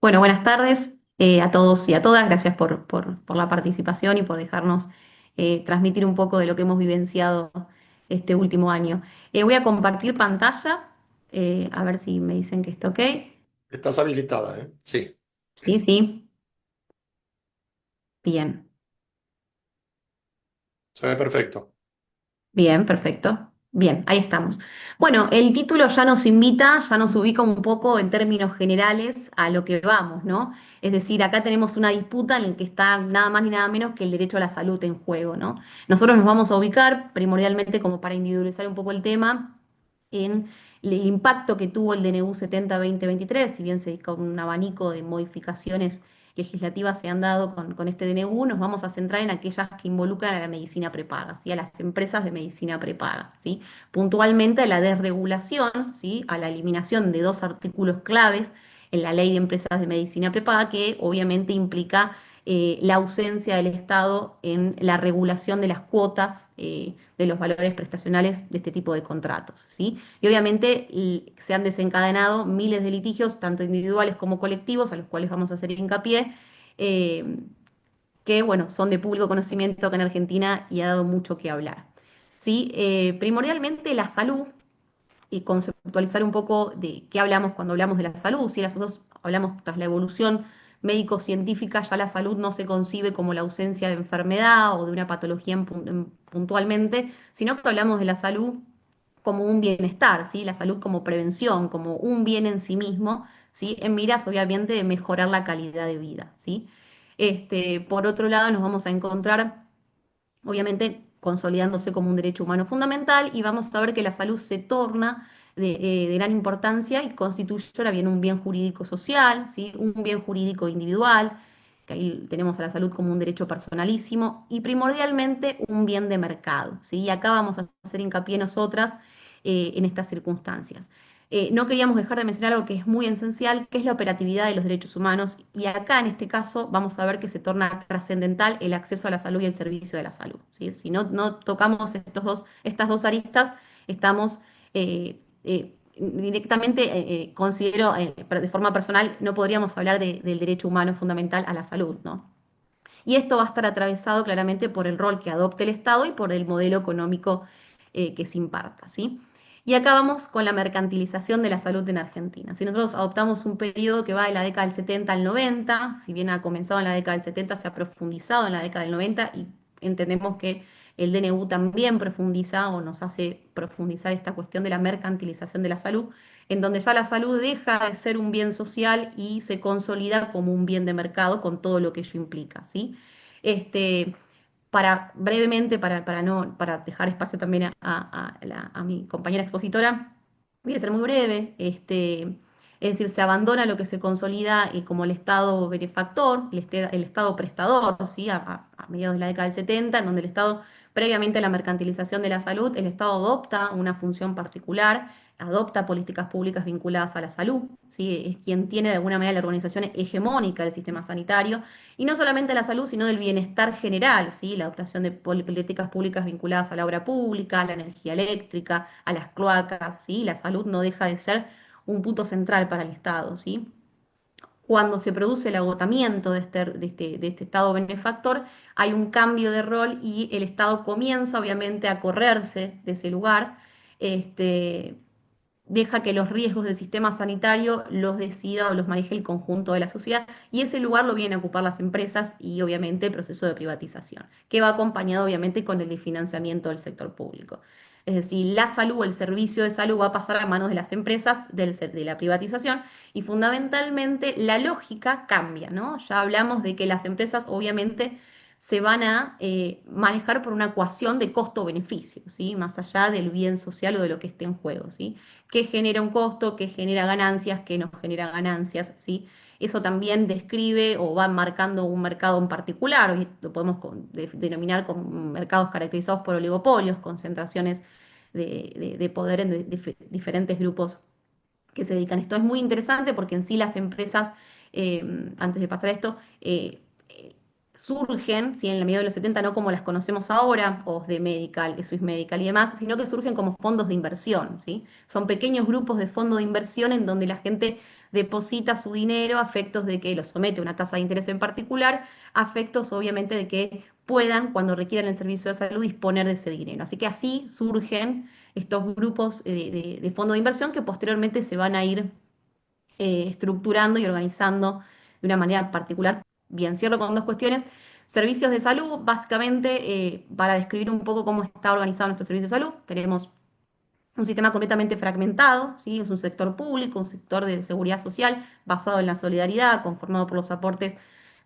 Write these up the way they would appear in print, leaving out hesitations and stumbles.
Bueno, buenas tardes a todos y a todas. Gracias por la participación y por dejarnos transmitir un poco de lo que hemos vivenciado este último año. Voy a compartir pantalla, a ver si me dicen que está ok. Estás habilitada, ¿eh? Sí. Sí, sí, bien. Se ve perfecto. Bien, perfecto. Bien, ahí estamos. Bueno, el título ya nos invita, ya nos ubica un poco en términos generales a lo que vamos, ¿no? Es decir, acá tenemos una disputa en la que está nada más ni nada menos que el derecho a la salud en juego, ¿no? Nosotros nos vamos a ubicar primordialmente como para individualizar un poco el tema en el impacto que tuvo el DNU 70-2023, si bien con un abanico de modificaciones legislativas se han dado con este DNU, nos vamos a centrar en aquellas que involucran a la medicina prepaga, ¿sí? A las empresas de medicina prepaga, ¿sí? Puntualmente a la desregulación, ¿sí? A la eliminación de dos artículos claves en la ley de empresas de medicina prepaga, que obviamente implica la ausencia del Estado en la regulación de las cuotas de los valores prestacionales de este tipo de contratos, ¿sí? Y obviamente se han desencadenado miles de litigios, tanto individuales como colectivos, a los cuales vamos a hacer hincapié, eh, que bueno, son de público conocimiento acá en Argentina y ha dado mucho que hablar. ¿Sí? Primordialmente la salud, y conceptualizar un poco de qué hablamos cuando hablamos de la salud. Si nosotros hablamos tras la evolución médico-científica, ya la salud no se concibe como la ausencia de enfermedad o de una patología puntualmente, sino que hablamos de la salud como un bienestar, ¿sí? La salud como prevención, como un bien en sí mismo, ¿sí? En miras, obviamente, de mejorar la calidad de vida, ¿sí? Por otro lado, nos vamos a encontrar obviamente consolidándose como un derecho humano fundamental, y vamos a ver que la salud se torna de gran importancia y constituye ahora bien un bien jurídico social, ¿sí? Un bien jurídico individual, que ahí tenemos a la salud como un derecho personalísimo, y primordialmente un bien de mercado, ¿sí? Y acá vamos a hacer hincapié nosotras en estas circunstancias. No queríamos dejar de mencionar algo que es muy esencial, que es la operatividad de los derechos humanos, y acá en este caso vamos a ver que se torna trascendental el acceso a la salud y el servicio de la salud, ¿sí? Si no tocamos estas dos aristas, estamos directamente, considero, de forma personal, no podríamos hablar del derecho humano fundamental a la salud, ¿no? Y esto va a estar atravesado claramente por el rol que adopte el Estado y por el modelo económico que se imparta, ¿sí? Y acá vamos con la mercantilización de la salud en Argentina. Si nosotros adoptamos un periodo que va de la década del 70 al 90, si bien ha comenzado en la década del 70, se ha profundizado en la década del 90 y entendemos que el DNU también profundiza o nos hace profundizar esta cuestión de la mercantilización de la salud, en donde ya la salud deja de ser un bien social y se consolida como un bien de mercado con todo lo que ello implica, ¿sí? Este, para brevemente, para dejar espacio también a mi compañera expositora, voy a ser muy breve. Es decir, se abandona lo que se consolida como el Estado benefactor, el Estado prestador, ¿sí? A mediados de la década del 70, en donde el Estado, previamente a la mercantilización de la salud, el Estado adopta una función particular, adopta políticas públicas vinculadas a la salud, ¿sí? Es quien tiene de alguna manera la organización hegemónica del sistema sanitario, y no solamente la salud, sino del bienestar general, ¿sí? La adoptación de políticas públicas vinculadas a la obra pública, a la energía eléctrica, a las cloacas, ¿sí? La salud no deja de ser un punto central para el Estado, ¿sí? Cuando se produce el agotamiento de este Estado benefactor, hay un cambio de rol y el Estado comienza obviamente a correrse de ese lugar, este, deja que los riesgos del sistema sanitario los decida o los maneje el conjunto de la sociedad, y ese lugar lo vienen a ocupar las empresas y obviamente el proceso de privatización, que va acompañado obviamente con el de financiamiento del sector público. Es decir, la salud o el servicio de salud va a pasar a manos de las empresas de la privatización, y fundamentalmente la lógica cambia, ¿no? Ya hablamos de que las empresas obviamente se van a manejar por una ecuación de costo-beneficio, ¿sí? Más allá del bien social o de lo que esté en juego, ¿sí? Qué genera un costo, qué genera ganancias, qué no genera ganancias, ¿sí? Eso también describe o va marcando un mercado en particular, hoy lo podemos denominar como mercados caracterizados por oligopolios, concentraciones de poder en diferentes grupos que se dedican a esto. Es muy interesante porque en sí las empresas, antes de pasar a esto, surgen, ¿sí? En la medida de los 70, no como las conocemos ahora, o de Medical, de Swiss Medical y demás, sino que surgen como fondos de inversión, ¿sí? Son pequeños grupos de fondo de inversión en donde la gente deposita su dinero a efectos de que lo somete a una tasa de interés en particular, a efectos obviamente de que puedan, cuando requieran el servicio de salud, disponer de ese dinero. Así que así surgen estos grupos de fondo de inversión que posteriormente se van a ir estructurando y organizando de una manera particular. Bien, cierro con dos cuestiones. Servicios de salud, básicamente, para describir un poco cómo está organizado nuestro servicio de salud, tenemos un sistema completamente fragmentado, ¿sí? Es un sector público, un sector de seguridad social basado en la solidaridad, conformado por los aportes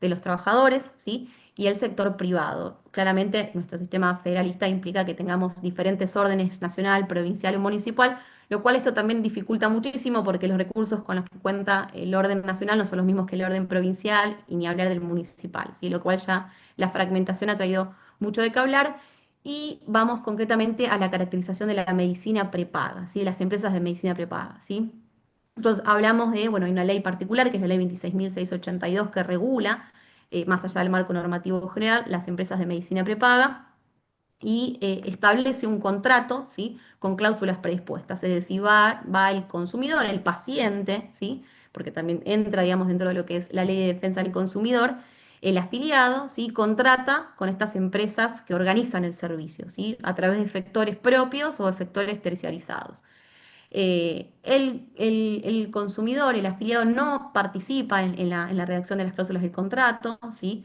de los trabajadores, ¿sí? Y el sector privado. Claramente, nuestro sistema federalista implica que tengamos diferentes órdenes nacional, provincial y municipal, lo cual esto también dificulta muchísimo porque los recursos con los que cuenta el orden nacional no son los mismos que el orden provincial y ni hablar del municipal, ¿sí? Lo cual ya la fragmentación ha traído mucho de qué hablar. Y vamos concretamente a la caracterización de la medicina prepaga, ¿sí? Las empresas de medicina prepaga, ¿sí? Entonces hablamos de, bueno, hay una ley particular que es la ley 26.682 que regula, más allá del marco normativo general, las empresas de medicina prepaga y establece un contrato, ¿sí? Con cláusulas predispuestas, es decir, va el consumidor, el paciente, ¿sí? Porque también entra, digamos, dentro de lo que es la ley de defensa del consumidor, el afiliado, ¿sí? Contrata con estas empresas que organizan el servicio, ¿sí? A través de efectores propios o efectores terciarizados. El consumidor, el afiliado, no participa en la redacción de las cláusulas del contrato, ¿sí?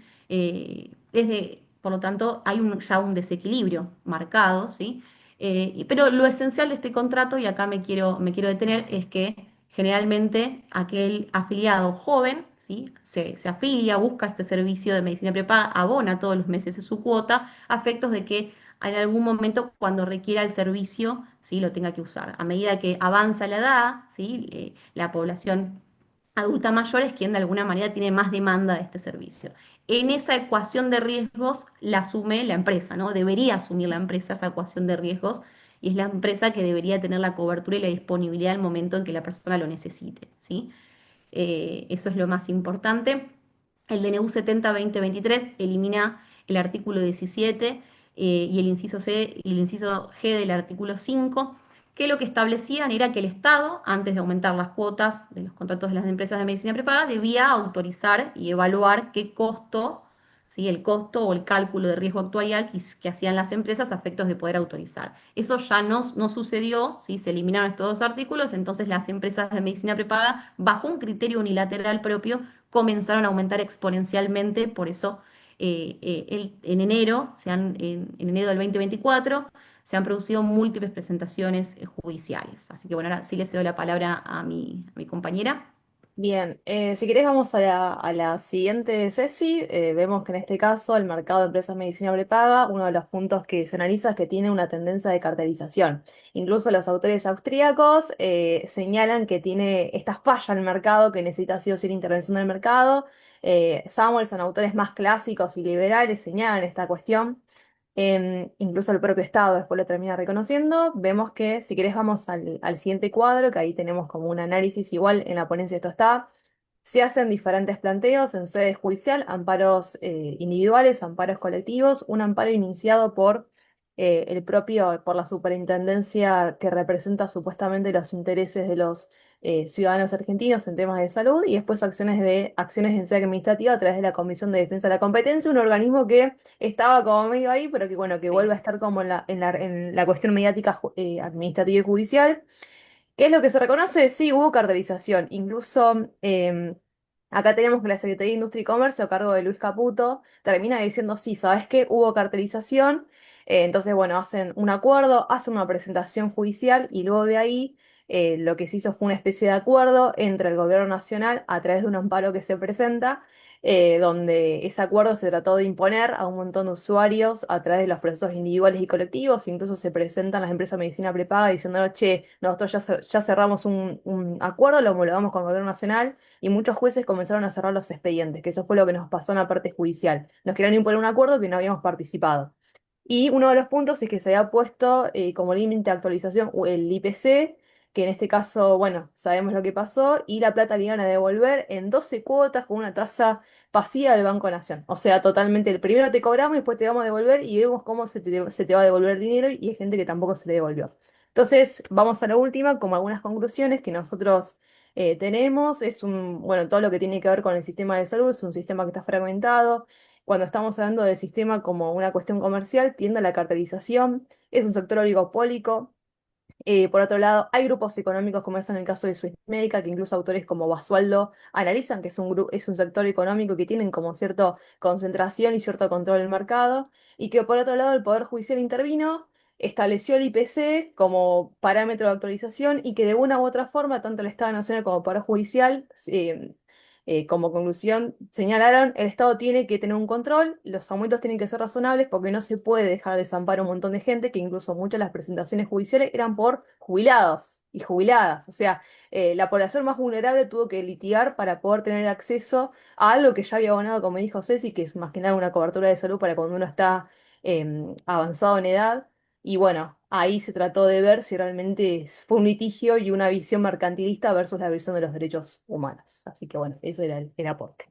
Por lo tanto, hay ya un desequilibrio marcado, ¿sí? Pero lo esencial de este contrato, y acá me quiero detener, es que generalmente aquel afiliado joven, ¿sí? Se afilia, busca este servicio de medicina prepaga, abona todos los meses su cuota, a efectos de que en algún momento cuando requiera el servicio, ¿sí? Lo tenga que usar. A medida que avanza la edad, ¿sí? La población adulta mayor es quien de alguna manera tiene más demanda de este servicio. En esa ecuación de riesgos la asume la empresa, ¿no? Debería asumir la empresa esa ecuación de riesgos y es la empresa que debería tener la cobertura y la disponibilidad al momento en que la persona lo necesite, ¿sí? Eso es lo más importante. El DNU 70-2023 elimina el artículo 17 y el inciso C y el inciso G del artículo 5, que lo que establecían era que el Estado, antes de aumentar las cuotas de los contratos de las empresas de medicina prepaga, debía autorizar y evaluar qué costo, ¿sí? El costo o el cálculo de riesgo actuarial que hacían las empresas a efectos de poder autorizar. Eso ya no sucedió, ¿sí? Se eliminaron estos dos artículos, entonces las empresas de medicina prepaga, bajo un criterio unilateral propio, comenzaron a aumentar exponencialmente, por eso en enero, en enero del 2024, se han producido múltiples presentaciones judiciales. Así que bueno, ahora sí le cedo la palabra a mi compañera. Bien, si querés vamos a la siguiente Ceci. Vemos que en este caso el mercado de empresas de medicina prepaga, uno de los puntos que se analiza es que tiene una tendencia de cartelización. Incluso los autores austríacos señalan que tiene esta falla en el mercado que necesita sí o sí la intervención del mercado. Samuelson, autores más clásicos y liberales, señalan esta cuestión. Incluso el propio Estado después lo termina reconociendo. Vemos que, si querés, vamos al siguiente cuadro, que ahí tenemos como un análisis igual en la ponencia esto está. Se hacen diferentes planteos en sede judicial, amparos individuales, amparos colectivos, un amparo iniciado por la superintendencia que representa supuestamente los intereses de los ciudadanos argentinos en temas de salud, y después acciones en sede administrativa a través de la Comisión de Defensa de la Competencia, un organismo que estaba como medio ahí, pero que bueno, que vuelve a Sí. estar como en la cuestión mediática administrativa y judicial. ¿Qué es lo que se reconoce? Sí, hubo cartelización. Incluso acá tenemos que la Secretaría de Industria y Comercio, a cargo de Luis Caputo, termina diciendo, sí, ¿sabes qué? Hubo cartelización. Entonces, bueno, hacen un acuerdo, hacen una presentación judicial y luego de ahí lo que se hizo fue una especie de acuerdo entre el gobierno nacional a través de un amparo que se presenta, donde ese acuerdo se trató de imponer a un montón de usuarios a través de los procesos individuales y colectivos. Incluso se presentan las empresas de medicina prepaga diciendo, che, nosotros ya cerramos un acuerdo, lo homologamos con el gobierno nacional, y muchos jueces comenzaron a cerrar los expedientes, que eso fue lo que nos pasó en la parte judicial. Nos querían imponer un acuerdo que no habíamos participado. Y uno de los puntos es que se había puesto como límite de actualización el IPC, que en este caso, bueno, sabemos lo que pasó, y la plata le iban a devolver en 12 cuotas con una tasa pasiva del Banco Nación. O sea, totalmente, el primero te cobramos y después te vamos a devolver y vemos cómo se te va a devolver el dinero, y hay gente que tampoco se le devolvió. Entonces, vamos a la última, como algunas conclusiones que nosotros tenemos. Bueno, todo lo que tiene que ver con el sistema de salud es un sistema que está fragmentado. Cuando estamos hablando del sistema como una cuestión comercial, tiende a la cartelización, es un sector oligopólico. Por otro lado, hay grupos económicos, como es en el caso de Swiss Medical, que incluso autores como Basualdo analizan que es un sector económico que tienen como cierta concentración y cierto control del mercado, y que por otro lado el Poder Judicial intervino, estableció el IPC como parámetro de actualización y que de una u otra forma, tanto el Estado Nacional como el Poder Judicial, como conclusión, señalaron, el Estado tiene que tener un control, los aumentos tienen que ser razonables porque no se puede dejar de desamparo a un montón de gente, que incluso muchas de las presentaciones judiciales eran por jubilados y jubiladas. O sea, la población más vulnerable tuvo que litigar para poder tener acceso a algo que ya había abonado, como dijo Ceci, que es más que nada una cobertura de salud para cuando uno está avanzado en edad. Y bueno, ahí se trató de ver si realmente fue un litigio y una visión mercantilista versus la visión de los derechos humanos. Así que bueno, eso era el aporte.